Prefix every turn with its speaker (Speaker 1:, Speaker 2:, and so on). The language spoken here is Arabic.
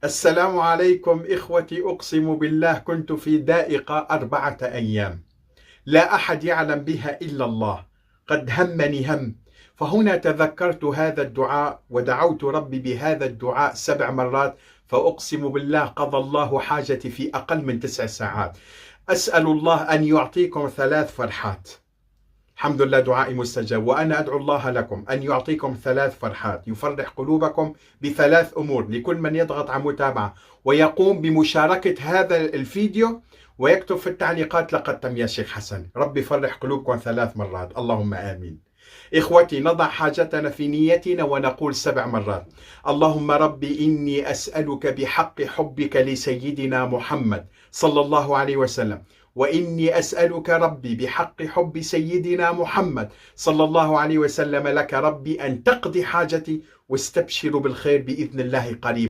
Speaker 1: السلام عليكم إخوتي، أقسم بالله كنت في دائقة 4 أيام لا أحد يعلم بها إلا الله. قد همني هم، فهنا تذكرت هذا الدعاء ودعوت ربي بهذا الدعاء 7 مرات، فأقسم بالله قضى الله حاجتي في أقل من 9 ساعات. أسأل الله أن يعطيكم 3 فرحات. الحمد لله دعائي مستجاب، وأنا أدعو الله لكم أن يعطيكم 3 فرحات يفرح قلوبكم ب3 أمور. لكل من يضغط على متابعة ويقوم بمشاركة هذا الفيديو ويكتب في التعليقات لقد تم يا شيخ حسن، ربي يفرح قلوبكم 3 مرات، اللهم آمين. إخوتي، نضع حاجتنا في نيتنا ونقول 7 مرات: اللهم ربي إني أسألك بحق حبك لسيدنا محمد صلى الله عليه وسلم، وإني أسألك ربي بحق حب سيدنا محمد صلى الله عليه وسلم لك ربي أن تقضي حاجتي واستبشروا بالخير بإذن الله قريب.